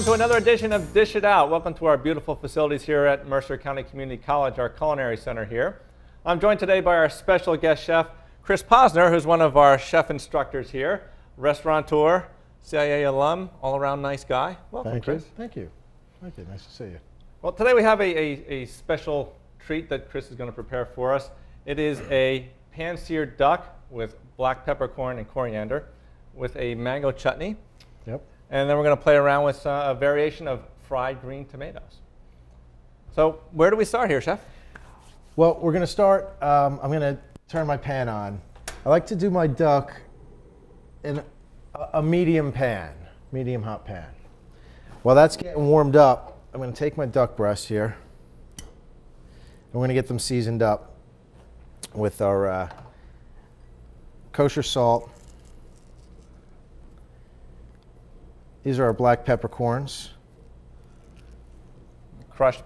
to another edition of Dish It Out. Welcome to our beautiful facilities here at Mercer County Community College, our culinary center here. I'm joined today by our special guest chef, Chris Posner, who's one of our chef instructors here, restaurateur, CIA alum, all-around nice guy. Welcome, Chris. Thank you. Thank you. Nice to see you. Well, today we have a special treat that Chris is going to prepare for us. It is a pan-seared duck with black peppercorn and coriander with a mango chutney. Yep. And then we're going to play around with a variation of fried green tomatoes. So where do we start here, Chef? Well, we're going to start, I'm going to turn my pan on. I like to do my duck in a medium pan, medium hot pan. While that's getting warmed up, I'm going to take my duck breasts here. And we're going to get them seasoned up with our kosher salt. These are our black peppercorns. Crushed.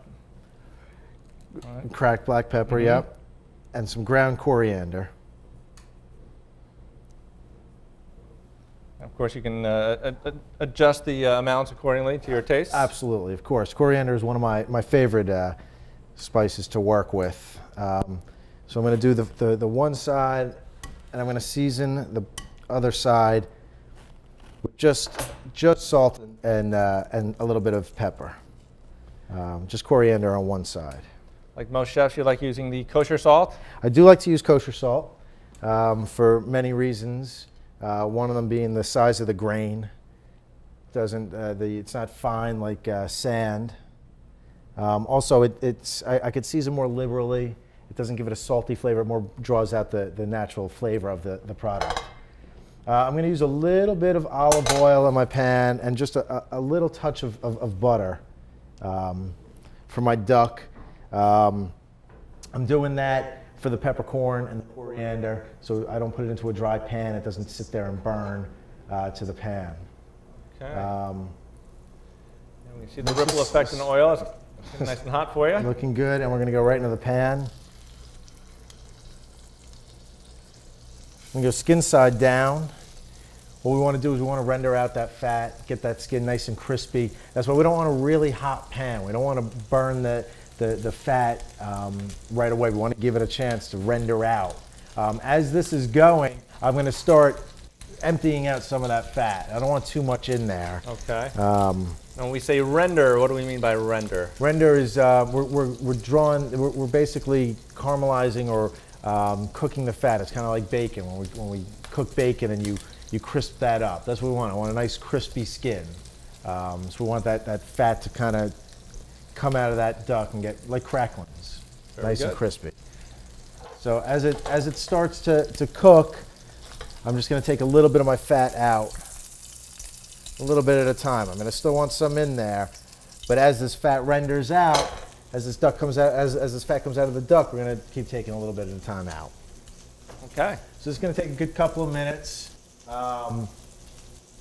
Cracked black pepper, yep. And some ground coriander. Of course, you can adjust the amounts accordingly to your taste. Absolutely, of course. Coriander is one of my favorite spices to work with. So I'm going to do the one side, and I'm going to season the other side with just salt and a little bit of pepper. Just coriander on one side. Like most chefs, you like using the kosher salt? I do like to use kosher salt for many reasons. One of them being the size of the grain. It's not fine like sand. Also, I could season more liberally. It doesn't give it a salty flavor. It more draws out the natural flavor of the product. I'm going to use a little bit of olive oil in my pan and just a little touch of butter for my duck. I'm doing that for the peppercorn and the coriander, so I don't put it into a dry pan. It doesn't sit there and burn to the pan. Okay. And we see the ripple effect in the oil. It's nice and hot for you. Looking good, and we're going to go right into the pan. I'm going to go skin side down. What we want to do is we want to render out that fat, get that skin nice and crispy. That's why we don't want a really hot pan. We don't want to burn the fat right away. We want to give it a chance to render out. As this is going, I'm going to start emptying out some of that fat. I don't want too much in there. Okay. When we say render, what do we mean by render? Render is we're basically caramelizing or cooking the fat. It's kind of like bacon. When we cook bacon and you crisp that up. That's what we want. I want a nice crispy skin. So we want that fat to kind of come out of that duck and get like cracklings, nice and crispy. So as it starts to cook, I'm just going to take a little bit of my fat out, a little bit at a time. I'm going to still want some in there, but as this fat renders out, as this fat comes out of the duck, we're going to keep taking a little bit at a time out. Okay. So it's going to take a good couple of minutes,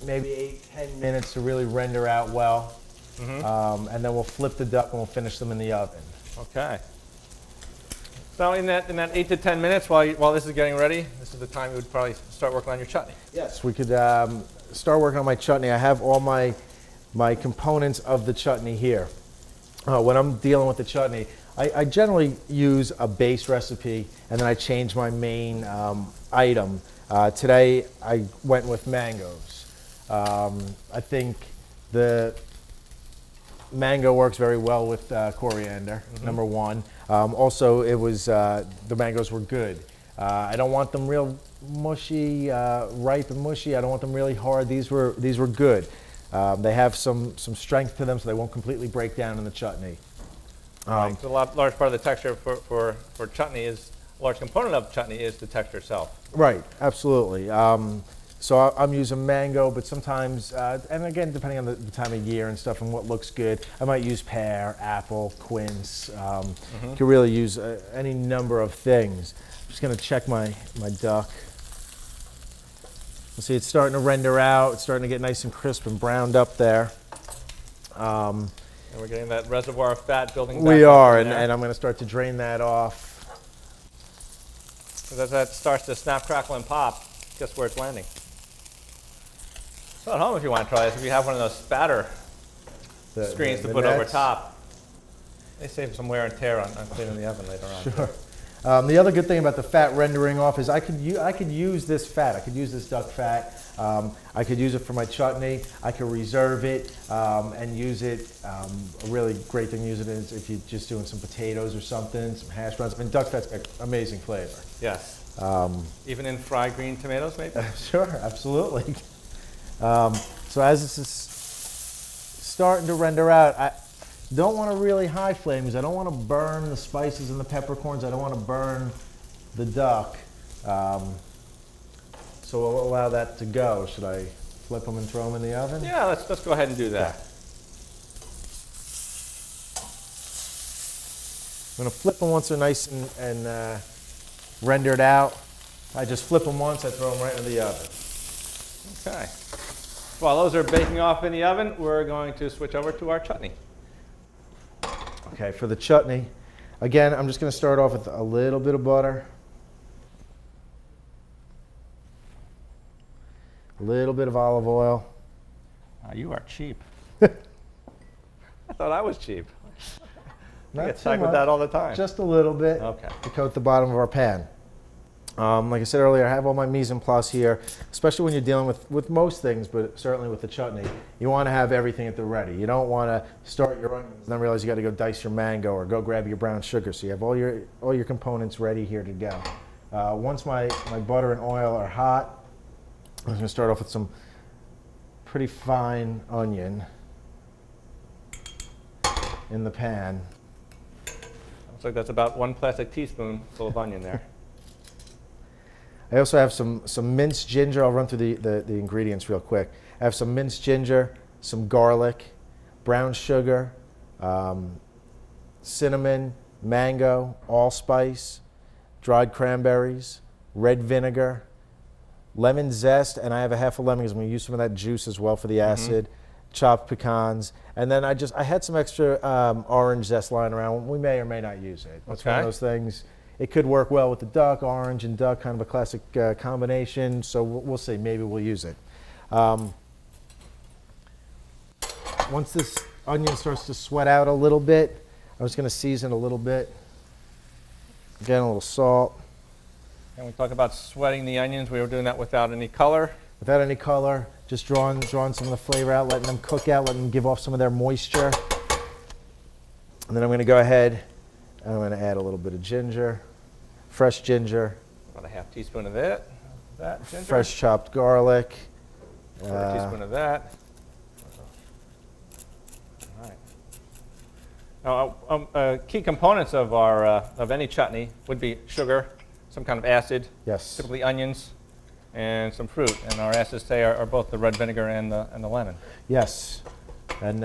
maybe 8-10 minutes to really render out well. And then we'll flip the duck and we'll finish them in the oven. Okay. So in that 8 to 10 minutes while this is getting ready, this is the time you would probably start working on your chutney. Yes, we could start working on my chutney. I have all my components of the chutney here. When I'm dealing with the chutney, I generally use a base recipe and then I change my main item. Today I went with mangoes. I think the mango works very well with coriander, number one. Also, the mangoes were good. I don't want them real mushy, ripe and mushy. I don't want them really hard. These were good. They have some strength to them, so they won't completely break down in the chutney. Right. So a large part of the texture for chutney is, a large component of chutney is the texture itself. Right, absolutely. So I'm using mango, but sometimes, and again, depending on the time of year and stuff and what looks good, I might use pear, apple, quince. You can really use any number of things. I'm just going to check my duck. You see it's starting to render out. It's starting to get nice and crisp and browned up there. And we're getting that reservoir of fat building back We are, and I'm going to start to drain that off. As that starts to snap, crackle, and pop, guess where it's landing? So at home, if you want to try this, if you have one of those spatter screens to put over top. They save some wear and tear on cleaning the oven later on. Sure. The other good thing about the fat rendering off is I could use this fat. I could use this duck fat. I could use it for my chutney. I could reserve it and use it. A really great thing to use it is if you're just doing some potatoes or something, some hash browns. I mean, duck fat's got amazing flavor. Yes. Even in fried green tomatoes, maybe? Sure, absolutely. So as this is starting to render out, I don't want to really high flame because I don't want to burn the spices and the peppercorns. I don't want to burn the duck. So we'll allow that to go. Should I flip them and throw them in the oven? Yeah, let's go ahead and do that. Okay. I'm going to flip them once they're nice and rendered out. I just flip them once, I throw them right into the oven. Okay. While those are baking off in the oven, we're going to switch over to our chutney. Okay, for the chutney, again, I'm just going to start off with a little bit of butter. A little bit of olive oil. You are cheap. I thought I was cheap. I get tagged with that all the time. Just a little bit to coat the bottom of our pan. Like I said earlier, I have all my mise en place here, especially when you're dealing with most things, but certainly with the chutney. You want to have everything at the ready. You don't want to start your onions and then realize you got to go dice your mango or go grab your brown sugar. So you have all your components ready here to go. Once my butter and oil are hot, I'm going to start off with some pretty fine onion in the pan. Looks like that's about 1 plastic teaspoon full of onion there. I also have some minced ginger. I'll run through the ingredients real quick. I have some minced ginger, some garlic, brown sugar, cinnamon, mango, allspice, dried cranberries, red vinegar, lemon zest, and I have a half a lemon because I'm going to use some of that juice as well for the acid, chopped pecans, and then I had some extra orange zest lying around. We may or may not use it. It's one of those things. It could work well with the duck, orange and duck, kind of a classic combination, so we'll see. Maybe we'll use it. Once this onion starts to sweat out a little bit, I'm just going to season a little bit. Again, a little salt. And we talk about sweating the onions. We were doing that without any color. Without any color, just drawing some of the flavor out, letting them cook out, letting them give off some of their moisture. And then I'm going to go ahead and I'm going to add a little bit of ginger, fresh ginger. About a half teaspoon of that ginger. Fresh chopped garlic. A teaspoon of that. All right. Now, key components of our of any chutney would be sugar, some kind of acid, typically onions, and some fruit. And our acids today are both the red vinegar and the lemon. Yes, and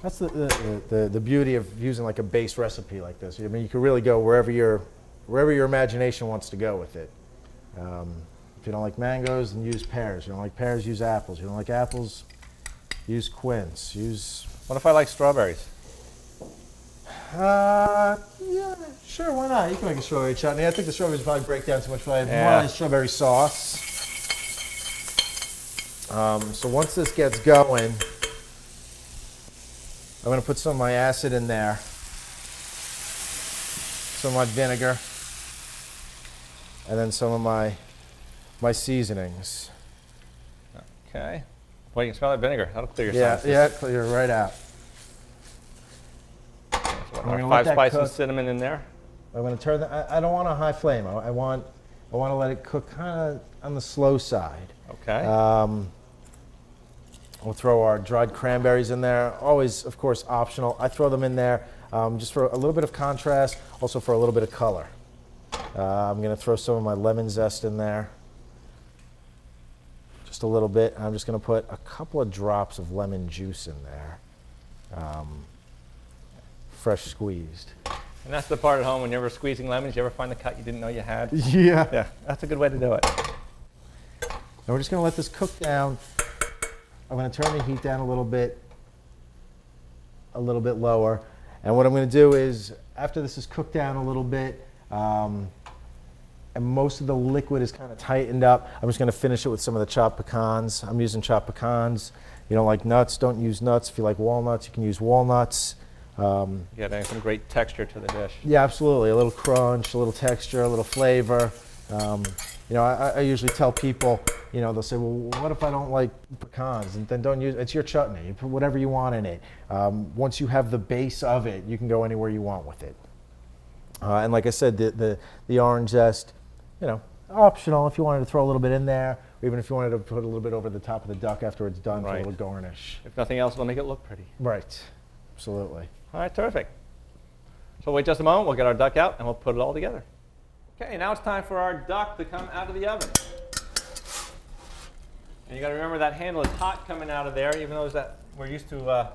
that's the beauty of using like a base recipe like this. I mean, you can really go wherever your imagination wants to go with it. If you don't like mangoes, then use pears. You don't like pears, use apples. You don't like apples, use quince. What if I like strawberries? Yeah, sure, why not? You can make a strawberry chutney. I think the strawberries probably break down too much flavor. More like strawberry sauce. So once this gets going, I'm going to put some of my acid in there, some of my vinegar, and then some of my seasonings. Okay. Well, you can smell that vinegar. That'll clear your sinuses. Yeah, clear it right out. Our 5 spices and cinnamon in there. I'm going to turn that. I don't want a high flame. I want to let it cook kind of on the slow side. Okay. We'll throw our dried cranberries in there. Always, of course, optional. I throw them in there just for a little bit of contrast, also for a little bit of color. I'm going to throw some of my lemon zest in there. Just a little bit. I'm just going to put a couple of drops of lemon juice in there. Fresh squeezed. And that's the part at home when you're ever squeezing lemons, you ever find the cut you didn't know you had? Yeah. Yeah, that's a good way to do it. Now we're just going to let this cook down. I'm going to turn the heat down a little bit lower. And what I'm going to do is, after this is cooked down a little bit, and most of the liquid is kind of tightened up, I'm just going to finish it with some of the chopped pecans. I'm using chopped pecans. you don't like nuts, don't use nuts. If you like walnuts, you can use walnuts. Getting some great texture to the dish. Yeah, absolutely. A little crunch, a little texture, a little flavor. You know, I usually tell people, you know, they'll say, well, what if I don't like pecans? And then don't use, it's your chutney. You put whatever you want in it. Once you have the base of it, you can go anywhere you want with it. And like I said, the orange zest, you know, optional if you wanted to throw a little bit in there, or even if you wanted to put a little bit over the top of the duck after it's done for a little garnish. If nothing else, it'll make it look pretty. Right, absolutely. All right, terrific. So wait just a moment, we'll get our duck out and we'll put it all together. Okay, now it's time for our duck to come out of the oven. And you got to remember that handle is hot coming out of there, even though we're used to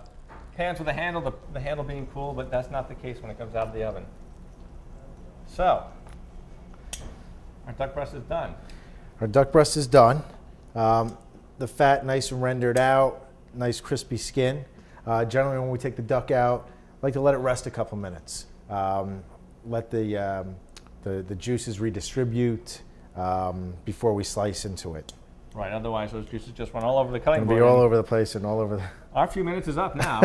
pans with a handle, the handle being cool, but that's not the case when it comes out of the oven. So, our duck breast is done. Our duck breast is done. The fat nice and rendered out, nice crispy skin. Generally when we take the duck out, I like to let it rest a couple minutes. Let the juices redistribute before we slice into it. Right, otherwise those juices just run all over the cutting board. It'll be all over the place and all over the... Our few minutes is up now.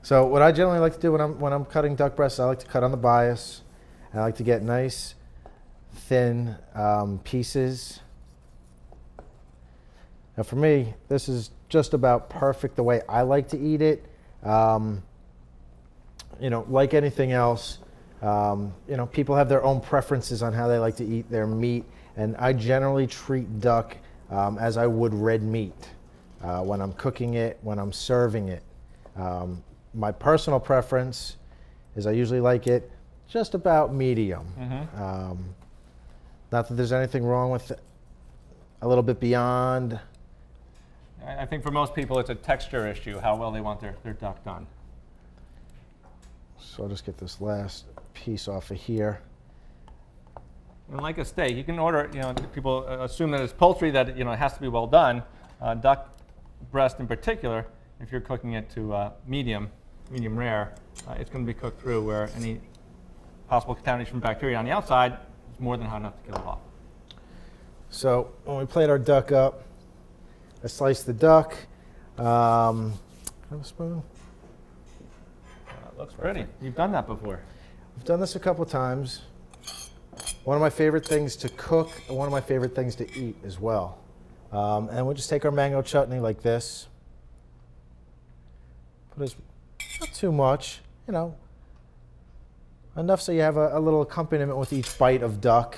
So what I generally like to do when I'm cutting duck breasts, I like to cut on the bias. I like to get nice, thin pieces. Now for me, this is just about perfect the way I like to eat it. You know, like anything else, you know, people have their own preferences on how they like to eat their meat, and I generally treat duck as I would red meat when I'm cooking it, when I'm serving it. My personal preference is I usually like it just about medium. Not that there's anything wrong with it, a little bit beyond. I think for most people it's a texture issue, how well they want their duck done. So I'll just get this last piece off of here. And like a steak, you can order, you know, people assume that it's poultry, that, you know, it has to be well done. Duck breast in particular, if you're cooking it to medium rare, it's going to be cooked through where any possible contamination from bacteria on the outside is more than hot enough to kill it off. So when we plate our duck up, I slice the duck. Have a spoon? Looks pretty. You've done that before. I've done this a couple of times. One of my favorite things to cook, and one of my favorite things to eat as well. And we'll just take our mango chutney like this. Put as, not too much, you know, enough so you have a little accompaniment with each bite of duck.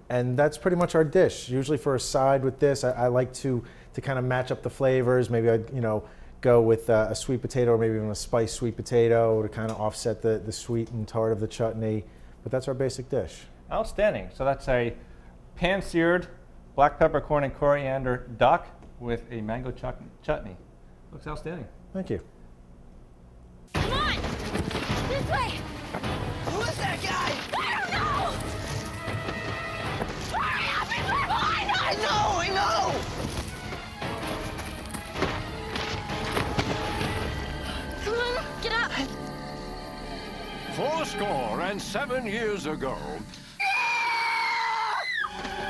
And that's pretty much our dish. Usually for a side with this, I like to kind of match up the flavors. Maybe I'd, you know, go with a sweet potato or maybe even a spiced sweet potato to kind of offset the sweet and tart of the chutney. But that's our basic dish. Outstanding. So that's a pan-seared black peppercorn and coriander duck with a mango chutney. Looks outstanding. Thank you. Come on! This way! Who is that guy? I don't know! Hurry up! He's right behind us! I know! Come on, get up! 407 years ago.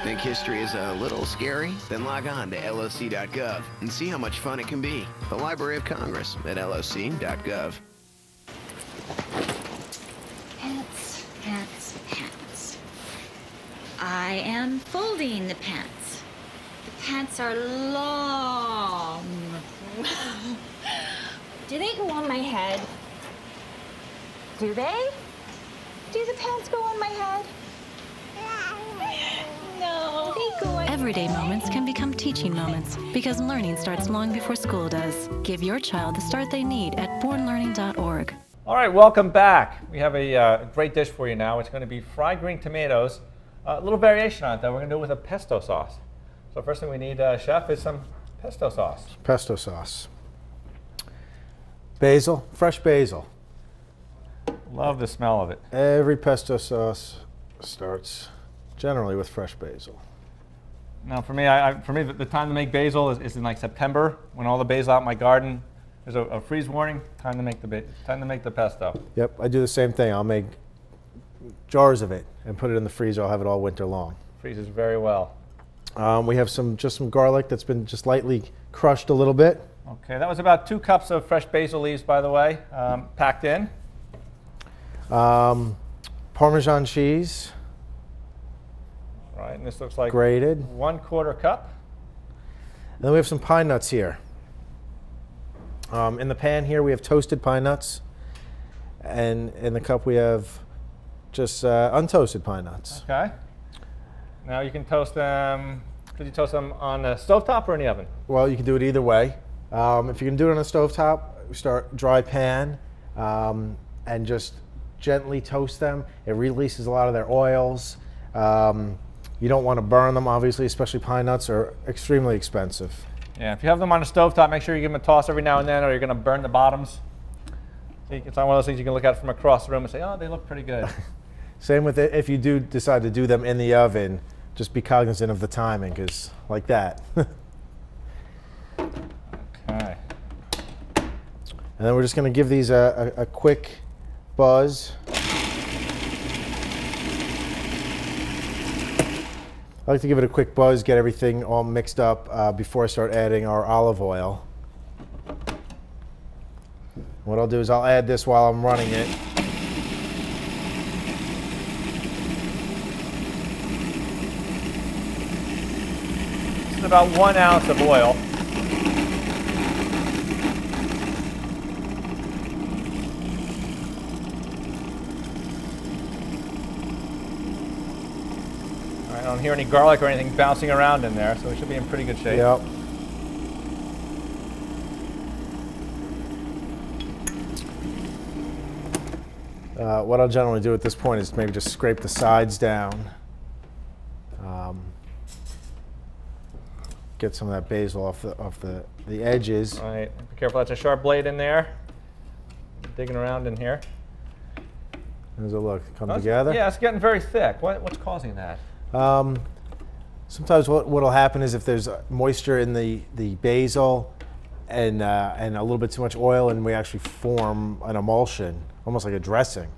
Think history is a little scary? Then log on to loc.gov and see how much fun it can be. The Library of Congress at loc.gov. Pants, pants, pants. I am folding the pants. The pants are long. Do they go on my head? Do they? Do the pants go on my head? No. They go on. Everyday moments can become teaching moments because learning starts long before school does. Give your child the start they need at bornlearning.org. All right, welcome back. We have a great dish for you now. It's going to be fried green tomatoes. A little variation on it, though. We're going to do it with a pesto sauce. So first thing we need, Chef, is some pesto sauce. Pesto sauce. Basil, fresh basil. Love the smell of it. Every pesto sauce starts generally with fresh basil. Now, for me, the time to make basil is in like September, when all the basil out in my garden. There's a freeze warning. Time to make the pesto. Yep, I do the same thing. I'll make jars of it and put it in the freezer. I'll have it all winter long. Freezes very well. We have just some garlic that's been just lightly crushed a little bit. Okay, that was about 2 cups of fresh basil leaves, by the way, packed in. Parmesan cheese. Right, and this looks like grated. 1/4 cup. And then we have some pine nuts here. In the pan here we have toasted pine nuts, and in the cup we have just untoasted pine nuts. Okay. Now you can toast them. Could you toast them on a stovetop or in the oven? Well, you can do it either way. If you can do it on a stovetop, start dry pan and just gently toast them. It releases a lot of their oils. You don't want to burn them, obviously, especially pine nuts are extremely expensive. Yeah, if you have them on a stovetop, make sure you give them a toss every now and then, or you're going to burn the bottoms. It's not one of those things you can look at from across the room and say, oh, they look pretty good. Same with it, if you do decide to do them in the oven, just be cognizant of the timing, because like that. Okay. And then we're just going to give these a quick buzz. I like to give it a quick buzz, get everything all mixed up before I start adding our olive oil. What I'll do is I'll add this while I'm running it. It's about 1 ounce of oil. I don't hear any garlic or anything bouncing around in there, so we should be in pretty good shape. Yep. What I'll generally do at this point is maybe just scrape the sides down. Get some of that basil off the edges. All right, be careful, that's a sharp blade in there. Digging around in here. How does it look? Come together? Yeah, it's getting very thick. What's causing that? Sometimes what will happen is if there's moisture in the basil and a little bit too much oil, and we actually form an emulsion, almost like a dressing.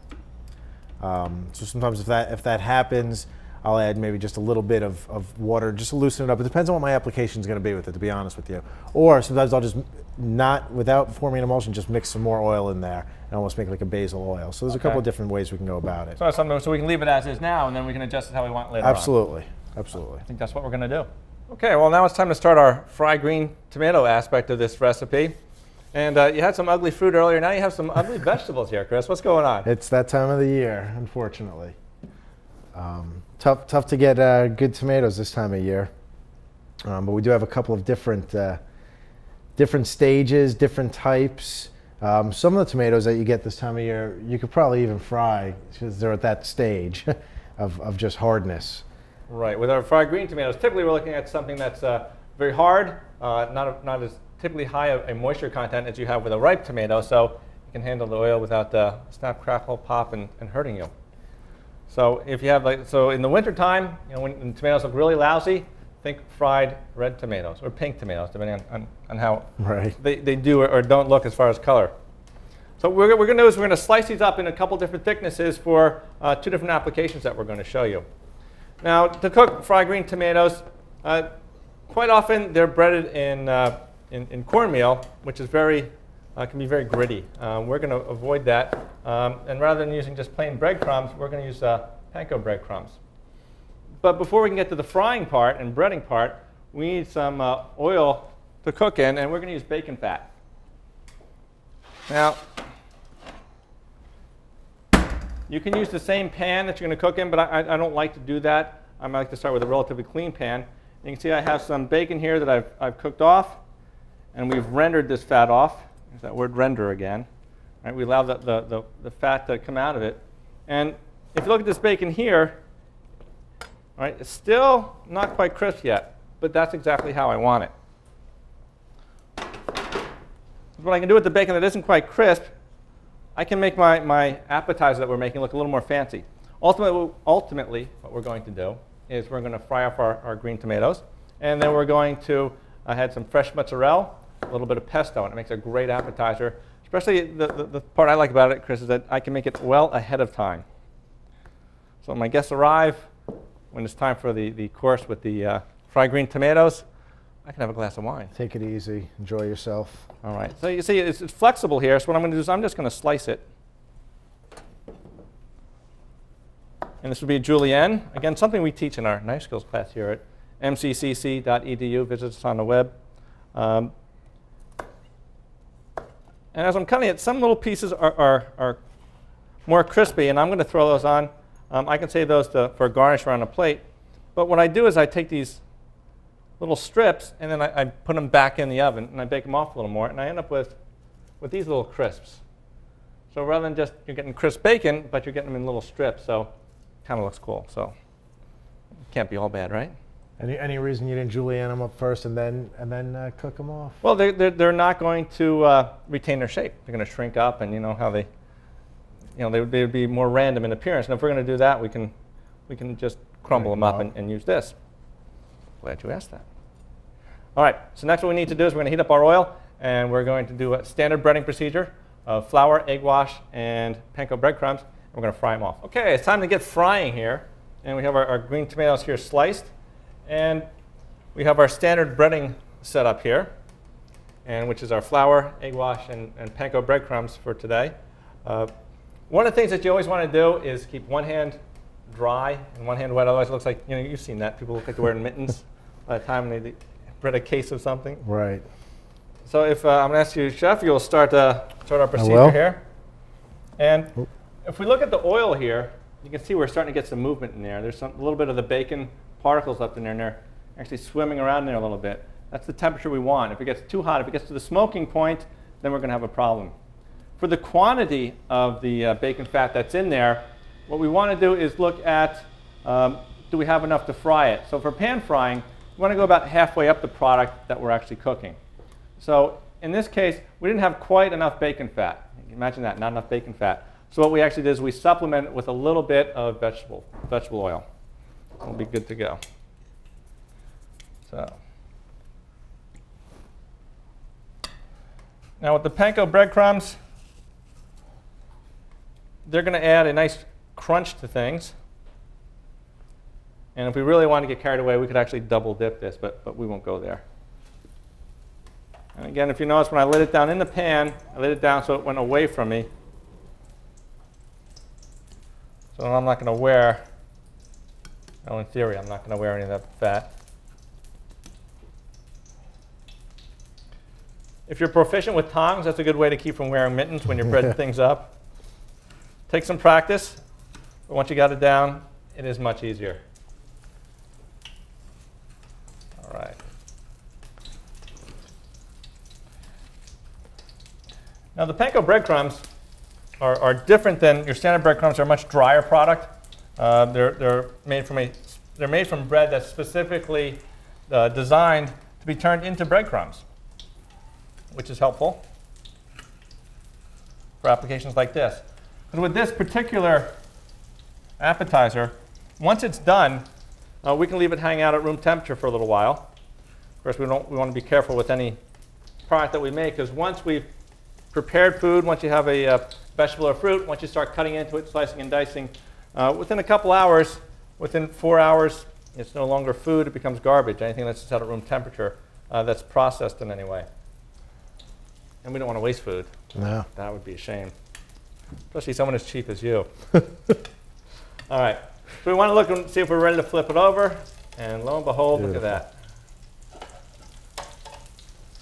So sometimes if that happens, I'll add maybe just a little bit of water just to loosen it up. It depends on what my application is going to be with it, to be honest with you. Or sometimes I'll just without forming an emulsion, just mix some more oil in there and almost make like a basil oil. So there's a couple of different ways we can go about it. So we can leave it as is now, and then we can adjust it how we want later on. Absolutely. Absolutely. I think that's what we're going to do. Okay, well now it's time to start our fried green tomato aspect of this recipe. And you had some ugly fruit earlier. Now you have some ugly vegetables here, Chris. What's going on? It's that time of the year, unfortunately. Tough to get good tomatoes this time of year. But we do have a couple of different stages, different types. Some of the tomatoes that you get this time of year, you could probably even fry because they're at that stage of just hardness. Right. With our fried green tomatoes, typically we're looking at something that's very hard, not as typically high a moisture content as you have with a ripe tomato, so you can handle the oil without snap, crackle, pop, and hurting you. So if you have in the winter time, when tomatoes look really lousy, think fried red tomatoes or pink tomatoes, depending on how they do or don't look as far as color. So what we're going to do is we're going to slice these up in a couple different thicknesses for 2 different applications that we're going to show you. Now, to cook fried green tomatoes, quite often they're breaded in cornmeal, which is can be very gritty. We're going to avoid that, and rather than using just plain breadcrumbs, we're going to use panko breadcrumbs. But before we can get to the frying part and breading part, we need some oil to cook in, and we're going to use bacon fat. Now, you can use the same pan that you're going to cook in, but I don't like to do that. I like to start with a relatively clean pan. You can see I have some bacon here that I've cooked off, and we've rendered this fat off. There's that word render again. Right, we allow the fat to come out of it. And if you look at this bacon here, right, it's still not quite crisp yet, but that's exactly how I want it. What I can do with the bacon that isn't quite crisp, I can make my appetizer that we're making look a little more fancy. Ultimately, what we're going to do is we're going to fry off our green tomatoes, and then we're going to add some fresh mozzarella, a little bit of pesto, and it makes a great appetizer. Especially the part I like about it, Chris, is that I can make it well ahead of time. So when my guests arrive, when it's time for the course with the fried green tomatoes. I can have a glass of wine. Take it easy. Enjoy yourself. All right. So you see, it's flexible here. So what I'm going to do is I'm just going to slice it. And this would be a julienne. Again, something we teach in our knife skills class here at mccc.edu. Visit us on the web. And as I'm cutting it, some little pieces are more crispy, and I'm going to throw those on. I can save those for a garnish around a plate. But what I do is I take these little strips, and then I put them back in the oven, and I bake them off a little more, and I end up with these little crisps. So rather than just you're getting crisp bacon, but you're getting them in little strips, so it kind of looks cool. So it can't be all bad, right? Any reason you didn't julienne them up first and then cook them off? Well, they're not going to retain their shape. They're going to shrink up, and you know how they would be more random in appearance. And if we're going to do that, we can just crumble them up and use this. Glad you asked that. All right, so next what we need to do is we're going to heat up our oil, and we're going to do a standard breading procedure of flour, egg wash, and panko breadcrumbs. And we're going to fry them off. OK, it's time to get frying here. And we have our green tomatoes here sliced. And we have our standard breading set up here, and which is our flour, egg wash, and panko breadcrumbs for today. One of the things that you always want to do is keep one hand dry and one hand wet. Otherwise, it looks like, you've seen that. People look like they're wearing mittens by the time they bread a case of something. Right. So if I'm going to ask you, Chef, you'll start our procedure here. And if we look at the oil here, you can see we're starting to get some movement in there. There's a little bit of the bacon particles left in there, and they're actually swimming around in there a little bit. That's the temperature we want. If it gets too hot, if it gets to the smoking point, then we're going to have a problem. For the quantity of the bacon fat that's in there, what we want to do is look at, do we have enough to fry it? So for pan frying, we want to go about halfway up the product that we're actually cooking. So in this case, we didn't have quite enough bacon fat. Imagine that, not enough bacon fat. So what we actually did is we supplement it with a little bit of vegetable oil. We'll be good to go. So now with the panko breadcrumbs, they're going to add a nice crunch to things. And if we really want to get carried away, we could actually double dip this, but we won't go there. And again, if you notice, when I laid it down in the pan, I laid it down so it went away from me. So I'm not going to wear, in theory, I'm not going to wear any of that fat. If you're proficient with tongs, that's a good way to keep from wearing mittens when you're breading things up. Take some practice, but once you got it down, it is much easier. All right. Now the panko breadcrumbs are different than your standard breadcrumbs. They're a much drier product. They're made from bread that's specifically designed to be turned into breadcrumbs, which is helpful for applications like this. But with this particular appetizer, once it's done, we can leave it hang out at room temperature for a little while. Of course, we want to be careful with any product that we make, because once we've prepared food, once you have a vegetable or fruit, once you start cutting into it, slicing and dicing, within a couple hours, within 4 hours, it's no longer food, it becomes garbage. Anything that's set at room temperature that's processed in any way. And we don't want to waste food. No. That would be a shame. Especially someone as cheap as you. All right. So we want to look and see if we're ready to flip it over. And lo and behold, Beautiful. Look at that.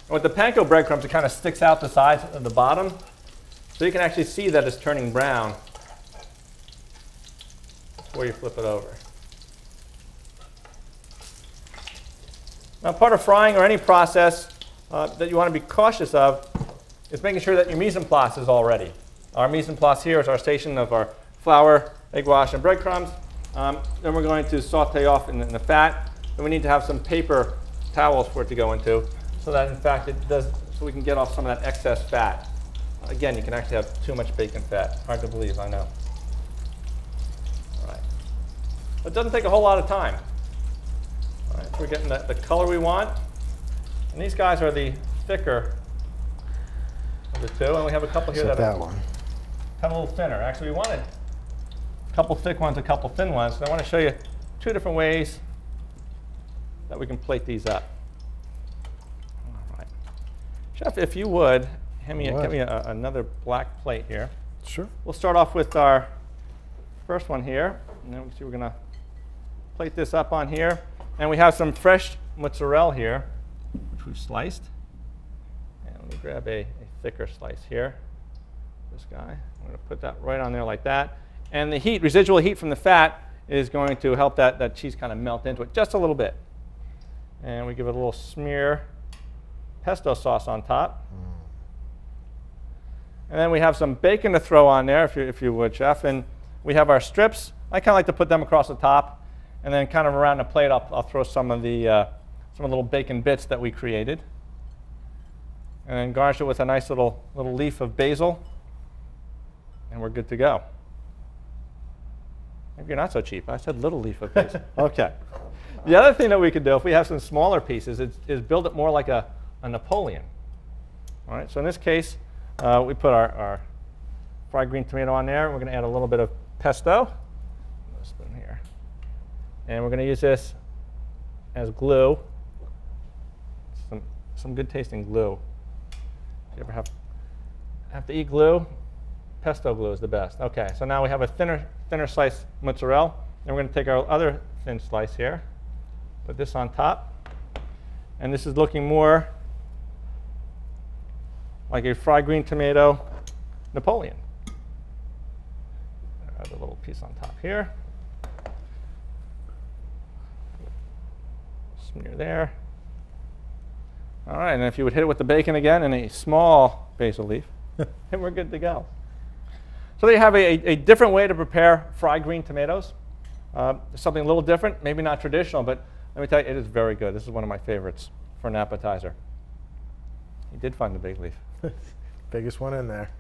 And with the panko breadcrumbs, it kind of sticks out the sides of the bottom. So you can actually see that it's turning brown before you flip it over. Now, part of frying or any process that you want to be cautious of is making sure that your mise en place is all ready. Our mise en place here is our station of our flour, egg wash, and breadcrumbs. Then we're going to saute off in the fat. Then we need to have some paper towels for it to go into, so that in fact so we can get off some of that excess fat. Again, you can actually have too much bacon fat. Hard to believe, I know. All right. It doesn't take a whole lot of time. All right, so we're getting the color we want. And these guys are the thicker of the two. And we have a couple here that are kind of a little thinner. Actually, we wanted a couple thick ones, a couple thin ones. So I want to show you two different ways that we can plate these up. All right. Chef, if you would, hand me, give me another black plate here. Sure. We'll start off with our first one here, and then we're going to plate this up on here. And we have some fresh mozzarella here, which we've sliced. And let me grab a thicker slice here. This guy. I'm going to put that right on there like that. And the heat, residual heat from the fat, is going to help that cheese kind of melt into it just a little bit. And we give it a little smear pesto sauce on top. And then we have some bacon to throw on there, if you would, Chef. And we have our strips. I kind of like to put them across the top. And then kind of around the plate, I'll throw some of the little bacon bits that we created. And then garnish it with a nice little leaf of basil. And we're good to go. Maybe you're not so cheap. I said little leaf of basil. Okay. The other thing that we could do, if we have some smaller pieces, is build it more like a Napoleon. All right. So in this case, we put our fried green tomato on there. We're going to add a little bit of pesto. A spoon here. And we're going to use this as glue. Some good tasting glue. If you ever have to eat glue, pesto glue is the best. Okay, so now we have a thinner sliced mozzarella. And we're going to take our other thin slice here, put this on top. And this is looking more like a fried green tomato Napoleon. Add a little piece on top here. Smear there. All right, and if you would hit it with the bacon again and a small basil leaf, then we're good to go. So there you have a different way to prepare fried green tomatoes. Something a little different, maybe not traditional, but let me tell you, it is very good. This is one of my favorites for an appetizer. You did find the big leaf. Biggest one in there.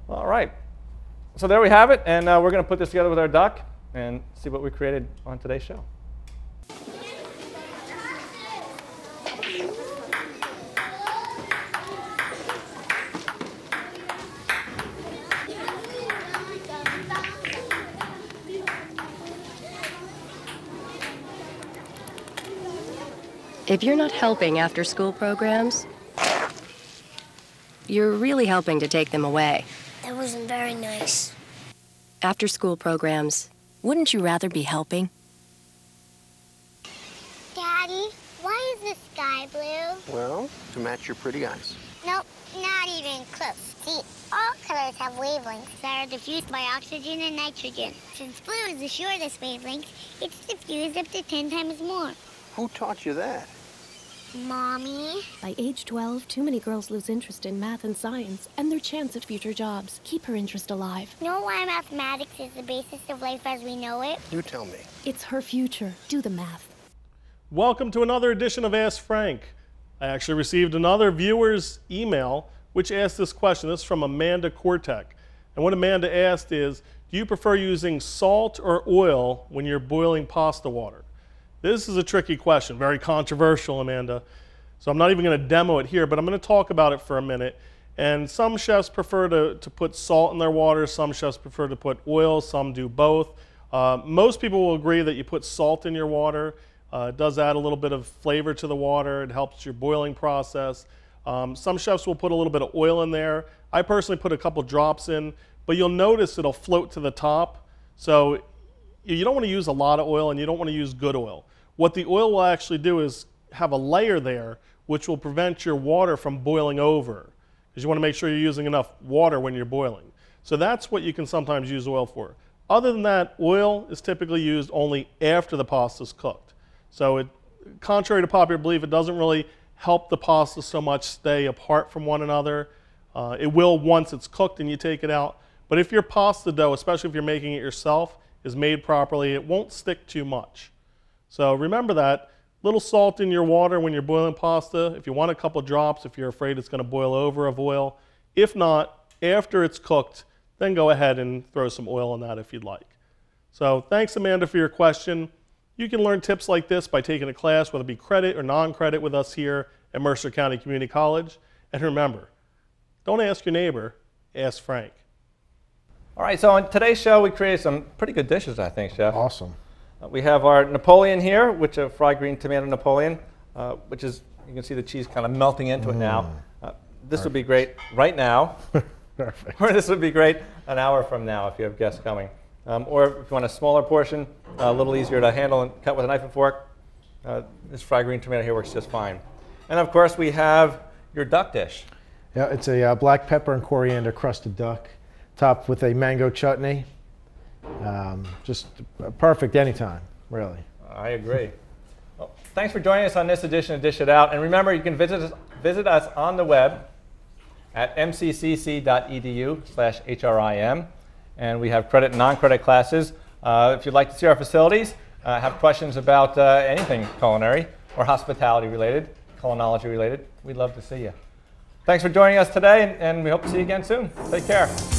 All right. So there we have it, and we're going to put this together with our duck and see what we created on today's show. If you're not helping after-school programs, you're really helping to take them away. That wasn't very nice. After-school programs, wouldn't you rather be helping? Daddy, why is the sky blue? Well, to match your pretty eyes. Nope, not even close. See, all colors have wavelengths that are diffused by oxygen and nitrogen. Since blue is the shortest wavelength, it's diffused up to 10 times more. Who taught you that? Mommy? By age 12, too many girls lose interest in math and science and their chance at future jobs. Keep her interest alive. Know why mathematics is the basis of life as we know it? You tell me. It's her future. Do the math. Welcome to another edition of Ask Frank. I actually received another viewer's email which asked this question. This is from Amanda Kortek. And what Amanda asked is, do you prefer using salt or oil when you're boiling pasta water? This is a tricky question, very controversial, Amanda. So I'm not even going to demo it here, but I'm going to talk about it for a minute. And some chefs prefer to put salt in their water. Some chefs prefer to put oil. Some do both. Most people will agree that you put salt in your water. It does add a little bit of flavor to the water. It helps your boiling process. Some chefs will put a little bit of oil in there. I personally put a couple drops in, but you'll notice it'll float to the top. So you don't want to use a lot of oil and you don't want to use good oil. What the oil will actually do is have a layer there which will prevent your water from boiling over, because you want to make sure you're using enough water when you're boiling. So that's what you can sometimes use oil for. Other than that, oil is typically used only after the pasta is cooked. So contrary to popular belief, it doesn't really help the pasta so much stay apart from one another. It will once it's cooked and you take it out. But if your pasta dough, especially if you're making it yourself, is made properly, it won't stick too much. So remember that. Little salt in your water when you're boiling pasta. If you want a couple drops, if you're afraid it's going to boil over of oil. If not, after it's cooked, then go ahead and throw some oil on that if you'd like. So thanks, Amanda, for your question. You can learn tips like this by taking a class, whether it be credit or non-credit, with us here at Mercer County Community College. And remember, don't ask your neighbor, ask Frank. All right, so on today's show, we created some pretty good dishes, I think, Chef. Awesome. We have our Napoleon here, which a fried green tomato Napoleon, which is, you can see the cheese kind of melting into it now. This would be great right now. Perfect. Or this would be great an hour from now if you have guests coming. Or if you want a smaller portion, a little easier to handle and cut with a knife and fork, this fried green tomato here works just fine. And of course, we have your duck dish. Yeah, it's a black pepper and coriander crusted duck, topped with a mango chutney. Just perfect anytime, really. I agree. Well, thanks for joining us on this edition of Dish It Out. And remember, you can visit us on the web at mccc.edu/HRIM. And we have credit and non-credit classes. If you'd like to see our facilities, have questions about anything culinary or hospitality related, culinology related, we'd love to see you. Thanks for joining us today, and we hope to see you again soon. Take care.